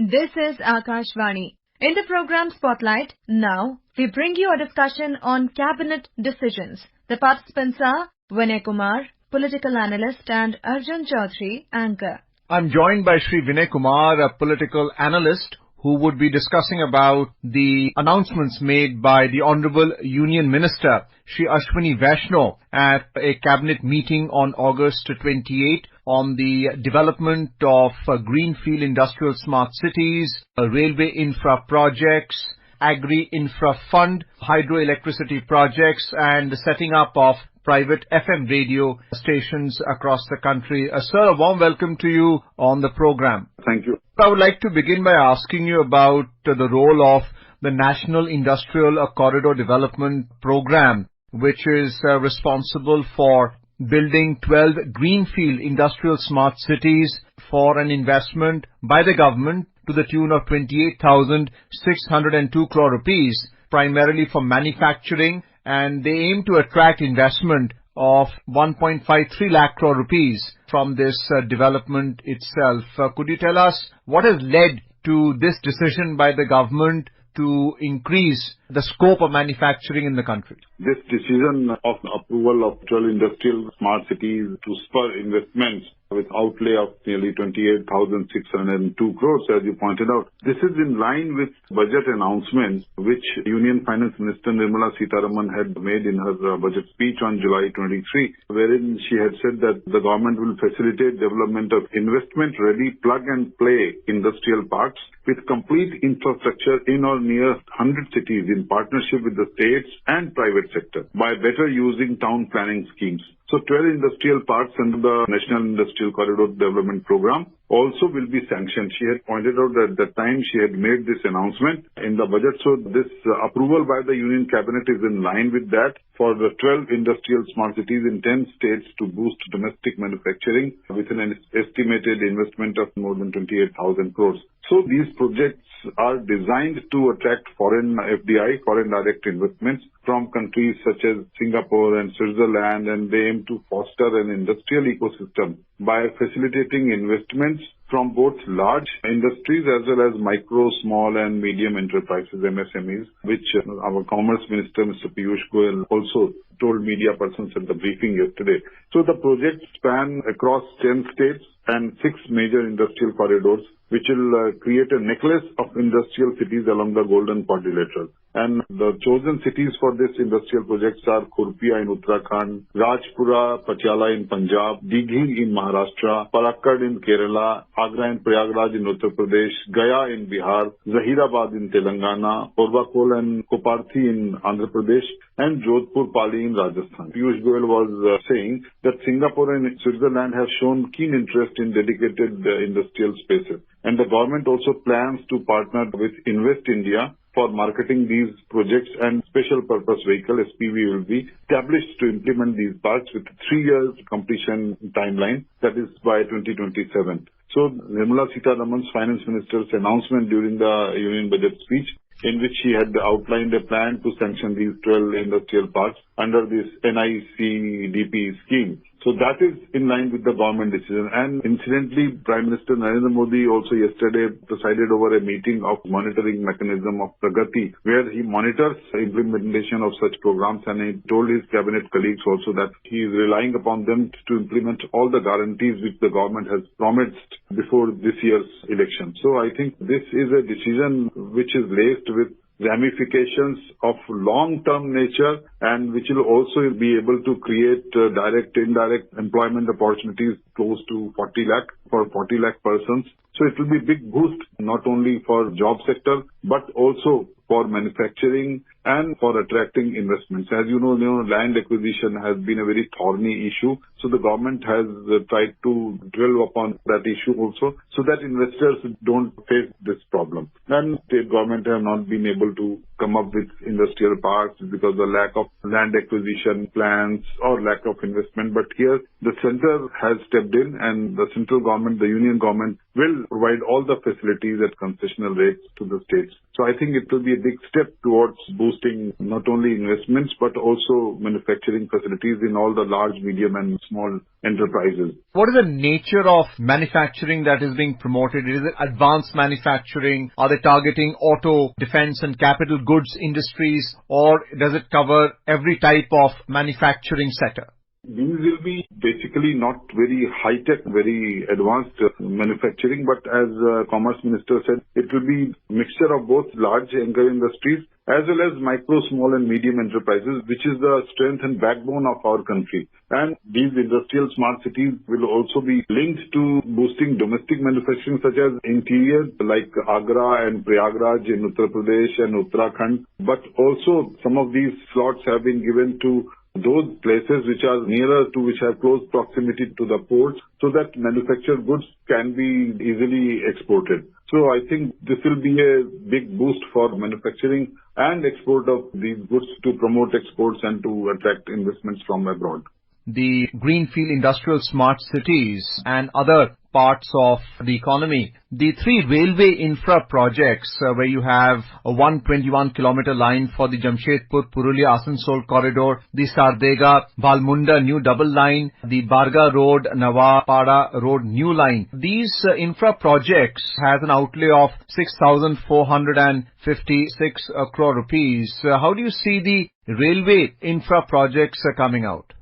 This is Akashvani. In the program Spotlight, now we bring you a discussion on cabinet decisions. The participants are Vinay Kumar, political analyst, and Arjun Chaudhury, anchor. I'm joined by Shri Vinay Kumar, a political analyst, who would be discussing about the announcements made by the Honorable Union Minister, Shri Ashwini Vaishnaw, at a cabinet meeting on August 28 on the development of greenfield industrial smart cities, railway infra projects, agri-infra fund, hydroelectricity projects, and the setting up of private FM radio stations across the country. Sir, a warm welcome to you on the program. Thank you. I would like to begin by asking you about the role of the National Industrial Corridor Development Program, which is responsible for building 12 greenfield industrial smart cities for an investment by the government to the tune of 28,602 crore rupees, primarily for manufacturing, and they aim to attract investment of 1.53 lakh crore rupees from this development itself. Could you tell us what has led to this decision by the government to increase the scope of manufacturing in the country? This decision of approval of 12 industrial smart cities to spur investments with outlay of nearly 28,602 crores, as you pointed out. This is in line with budget announcements which Union Finance Minister Nirmala Sitharaman had made in her budget speech on July 23, wherein she had said that the government will facilitate development of investment-ready plug-and-play industrial parks with complete infrastructure in or near 100 cities in partnership with the states and private sector by better using town planning schemes. So 12 industrial parks under the National Industrial Corridor Development Program also will be sanctioned. She had pointed out that at the time she had made this announcement in the budget. So this approval by the Union Cabinet is in line with that for the 12 industrial smart cities in 10 states to boost domestic manufacturing with an estimated investment of more than 28,000 crores. So these projects are designed to attract foreign FDI, foreign direct investments from countries such as Singapore and Switzerland, and they aim to foster an industrial ecosystem by facilitating investments from both large industries as well as micro, small and medium enterprises, MSMEs, which our Commerce Minister, Mr. Piyush Goyal, also told media persons at the briefing yesterday. So the projects span across 10 states and 6 major industrial corridors, which will create a necklace of industrial cities along the Golden Quadrilateral. And the chosen cities for this industrial projects are Khurpia in Uttarakhand, Rajpura, Patiala in Punjab, Dighi in Maharashtra, Palakkad in Kerala, Agra and Prayagraj in Uttar Pradesh, Gaya in Bihar, Zahirabad in Telangana, Orvakol and Koparthi in Andhra Pradesh, and Jodhpur Pali in Rajasthan. Piyush Goyal was saying that Singapore and Switzerland have shown keen interest in dedicated industrial spaces. And the government also plans to partner with Invest India for marketing these projects, and special purpose vehicle SPV will be established to implement these parks with 3 years completion timeline, that is by 2027. So Nirmala Sitharaman's finance minister's announcement during the union budget speech, in which she had outlined a plan to sanction these 12 industrial parks under this NICDP scheme. So that is in line with the government decision. And incidentally, Prime Minister Narendra Modi also yesterday presided over a meeting of monitoring mechanism of Pragati, where he monitors the implementation of such programs, and he told his cabinet colleagues also that he is relying upon them to implement all the guarantees which the government has promised before this year's election. So I think this is a decision which is laced with ramifications of long-term nature, and which will also be able to create direct, indirect employment opportunities close to 40 lakh for 40 lakh persons. So it will be a big boost not only for job sector but also for manufacturing and for attracting investments. As you know, land acquisition has been a very thorny issue. So the government has tried to dwell upon that issue also, so that investors don't face this problem. And state government have not been able to come up with industrial parks because of the lack of land acquisition plans or lack of investment. But here the center has stepped in, and the central government, the union government, will provide all the facilities at concessional rates to the states. So I think it will be a big step towards boosting boosting not only investments but also manufacturing facilities in all the large, medium and small enterprises. What is the nature of manufacturing that is being promoted? Is it advanced manufacturing? Are they targeting auto, defense and capital goods industries, or does it cover every type of manufacturing sector? These will be basically not very high-tech, very advanced manufacturing, but as Commerce Minister said, it will be mixture of both large anchor industries as well as micro, small and medium enterprises, which is the strength and backbone of our country. And these industrial smart cities will also be linked to boosting domestic manufacturing such as interior like Agra and Prayagraj in Uttar Pradesh and Uttarakhand. But also some of these slots have been given to those places which are nearer to, which have close proximity to the ports, so that manufactured goods can be easily exported. So I think this will be a big boost for manufacturing and export of these goods to promote exports and to attract investments from abroad. The greenfield industrial smart cities and other parts of the economy, the 3 railway infra projects where you have a 121-kilometer line for the Jamshedpur-Purulia-Asansol corridor, the Sardega-Balmunda new double line, the Barga Road, Nawapada Road new line. These infra projects has an outlay of 6,456 crore rupees. How do you see the railway infra projects coming out?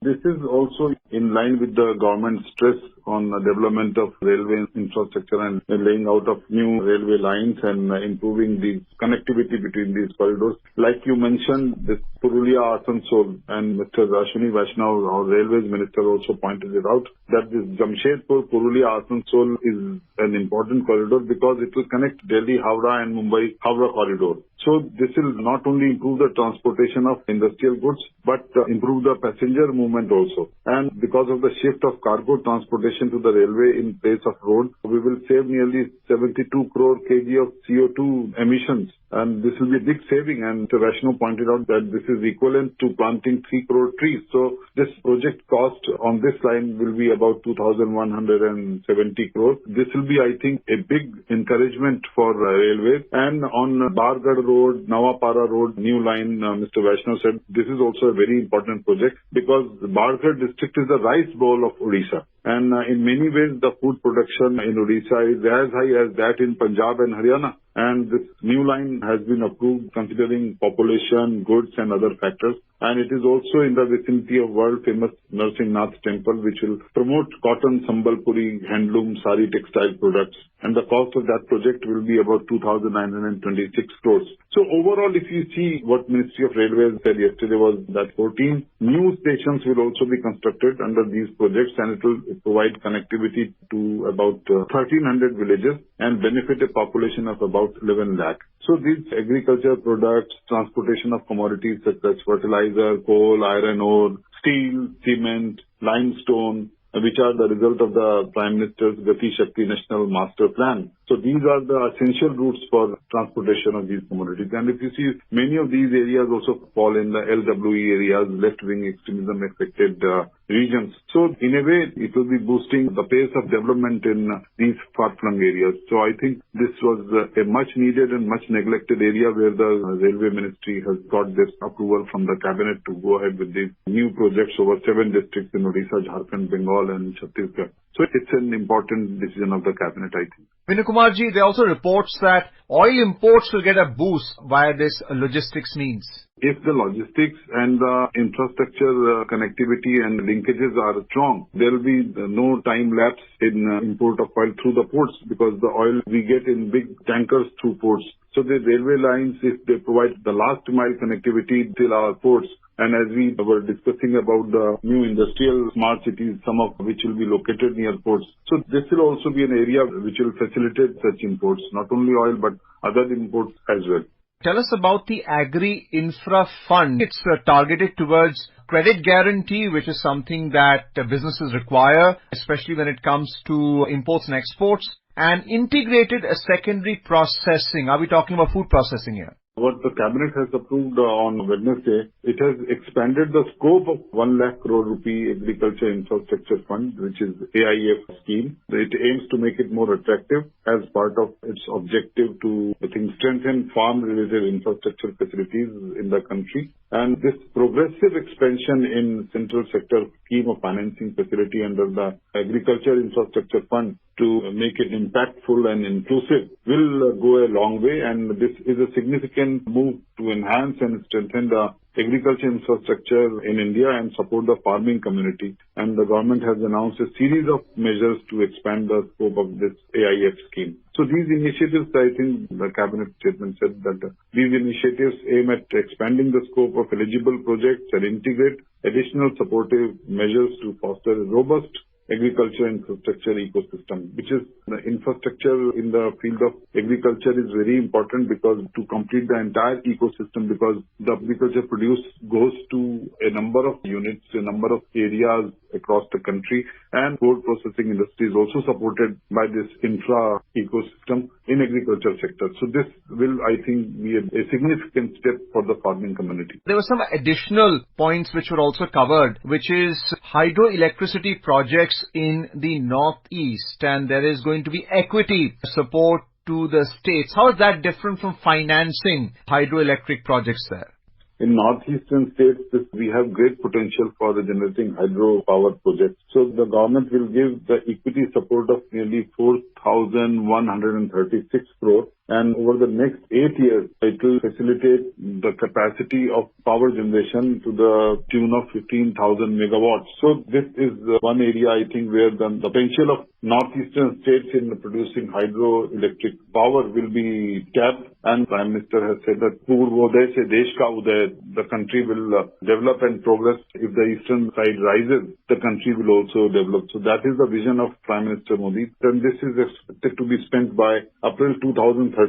This is also in line with the government's stress on the development of railway infrastructure and laying out of new railway lines and improving the connectivity between these corridors. Like you mentioned, this Purulia-Asansol, and Mr. Ashwini Vaishnav, our railways minister, also pointed it out, that this Jamshedpur-Purulia-Asansol is an important corridor because it will connect Delhi-Howrah and Mumbai-Howrah corridor. So this will not only improve the transportation of industrial goods, but improve the passenger movement also. And because of the shift of cargo transportation to the railway in place of road, we will save nearly 72 crore kg of CO2 emissions. And this will be a big saving. And Mr. Vaishnav pointed out that this is equivalent to planting 3 crore trees. So this project cost on this line will be about 2,170 crores. This will be, I think, a big encouragement for railways. And on Bargarh Road, Nawapada Road, new line, Mr. Vaishnav said, this is also a very important project because Bargarh district is the rice bowl of Odisha. And in many ways, the food production in Odisha is as high as that in Punjab and Haryana. And this new line has been approved considering population, goods and other factors. And it is also in the vicinity of world-famous Narsingnath temple, which will promote cotton, sambalpuri, handloom, sari textile products. And the cost of that project will be about 2,926 crores. So overall, if you see what Ministry of Railways said yesterday was that 14 new stations will also be constructed under these projects, and it will provide connectivity to about 1,300 villages and benefit a population of about 11 lakh. So these agriculture products, transportation of commodities such as fertilizer, coal, iron ore, steel, cement, limestone, which are the result of the Prime Minister's Gati Shakti National Master Plan. So these are the essential routes for transportation of these commodities. And if you see, many of these areas also fall in the LWE areas, left-wing extremism affected regions. So in a way, it will be boosting the pace of development in these far-flung areas. So I think this was a much needed and much neglected area where the Railway Ministry has got this approval from the Cabinet to go ahead with these new projects over 7 districts in Odisha, Jharkhand, Bengal and Chhattisgarh. So it's an important decision of the Cabinet, I think. Vinay Kumar ji, there are also reports that oil imports will get a boost via this logistics means. If the logistics and the infrastructure connectivity and linkages are strong, there will be no time lapse in import of oil through the ports because the oil we get in big tankers through ports. So the railway lines, if they provide the last mile connectivity till our ports, and as we were discussing about the new industrial smart cities, some of which will be located near ports. So this will also be an area which will facilitate such imports, not only oil but other imports as well. Tell us about the Agri-Infra Fund. It's targeted towards credit guarantee, which is something that businesses require, especially when it comes to imports and exports, and integrated secondary processing. Are we talking about food processing here? What the cabinet has approved on Wednesday, it has expanded the scope of 1 lakh crore rupee Agriculture Infrastructure Fund, which is AIF scheme. It aims to make it more attractive as part of its objective to, I think, strengthen farm-related infrastructure facilities in the country. And this progressive expansion in central sector scheme of financing facility under the Agriculture Infrastructure Fund to make it impactful and inclusive will go a long way, and this is a significant move to enhance and strengthen the agriculture infrastructure in India and support the farming community. And the government has announced a series of measures to expand the scope of this AIF scheme. So these initiatives, I think the cabinet statement said that these initiatives aim at expanding the scope of eligible projects and integrate additional supportive measures to foster a robust agriculture infrastructure ecosystem, which is the infrastructure in the field of agriculture is very important because to complete the entire ecosystem, because the agriculture produce goes to a number of units, a number of areas across the country, and food processing industry is also supported by this infra ecosystem in agriculture sector. So this will, I think, be a significant step for the farming community. There were some additional points which were also covered, which is hydroelectricity projects in the northeast, and there is going to be equity support to the states. How is that different from financing hydroelectric projects there? In northeastern states, we have great potential for generating hydropower projects. So the government will give the equity support of nearly 4,136 crore. And over the next 8 years, it will facilitate the capacity of power generation to the tune of 15,000 megawatts. So this is one area, I think, where the potential of northeastern states in producing hydroelectric power will be tapped. And Prime Minister has said that Purvodaya se Desh ka Uday, the country will develop and progress. If the eastern side rises, the country will also develop. So that is the vision of Prime Minister Modi. And this is expected to be spent by April 2032.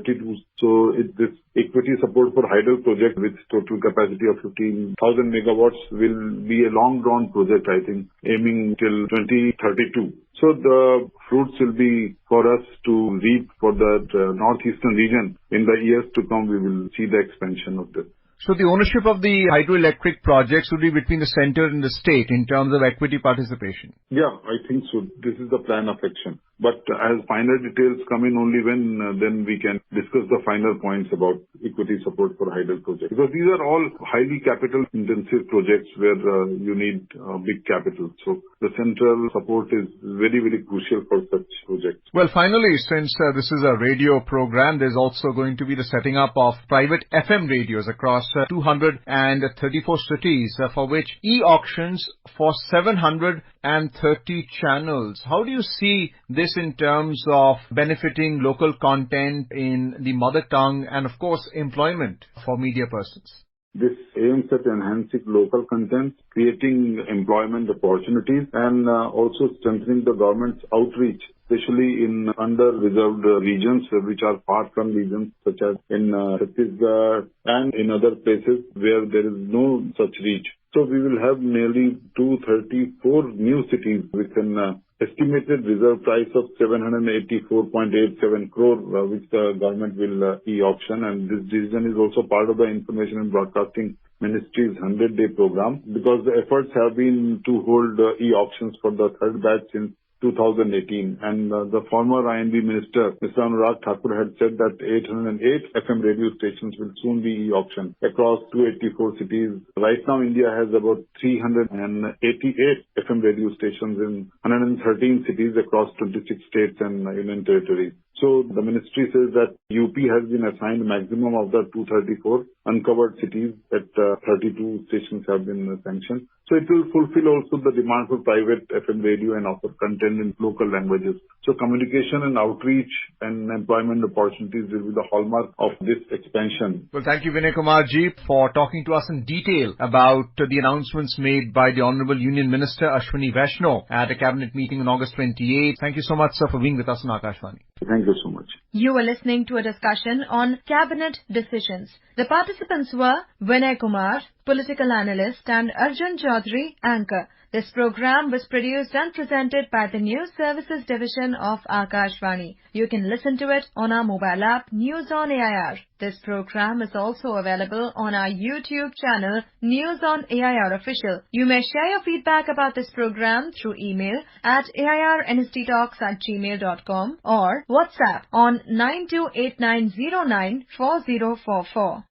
So this equity support for hydro project with total capacity of 15,000 megawatts will be a long-drawn project, I think, aiming till 2032. So the fruits will be for us to reap for the northeastern region. In the years to come, we will see the expansion of this. So the ownership of the hydroelectric projects will be between the center and the state in terms of equity participation? Yeah, I think so. This is the plan of action. But as finer details come in only when then we can discuss the finer points about equity support for hydro projects. Because these are all highly capital-intensive projects where you need big capital. So the central support is very, very crucial for such projects. Well, finally, since this is a radio program, there's also going to be the setting up of private FM radios across 234 cities for which e-auctions for 730 channels. How do you see this in terms of benefiting local content in the mother tongue and, of course, employment for media persons? This aims at enhancing local content, creating employment opportunities, and also strengthening the government's outreach, especially in under-reserved regions, which are far-flung regions, such as in Chhattisgarh and in other places where there is no such reach. So we will have nearly 234 new cities with an estimated reserve price of 784.87 crore, which the government will e-auction. And this decision is also part of the Information and Broadcasting Ministry's 100-day program, because the efforts have been to hold e-auctions for the third batch since 2018. And the former INB Minister, Mr. Anurag Thakur, had said that 808 FM radio stations will soon be e-auctioned across 284 cities. Right now, India has about 388 FM radio stations in 113 cities across 26 states and union territories. So the ministry says that UP has been assigned maximum of the 234 uncovered cities at 32 stations have been sanctioned. So it will fulfill also the demand for private FM radio and offer content in local languages. So communication and outreach and employment opportunities will be the hallmark of this expansion. Well, thank you, Vinay Kumar ji, for talking to us in detail about the announcements made by the Honorable Union Minister Ashwini Vaishnaw at a cabinet meeting on August 28. Thank you so much, sir, for being with us on Akashvani. Thank you so much. You were listening to a discussion on cabinet decisions. The participants were Vinay Kumar, political analyst, and Arjun Chaudhury, anchor. This program was produced and presented by the News Services Division of Akashvani. You can listen to it on our mobile app News on AIR. This program is also available on our YouTube channel News on AIR Official. You may share your feedback about this program through email at airnsttalks@gmail.com or WhatsApp on 9289094044.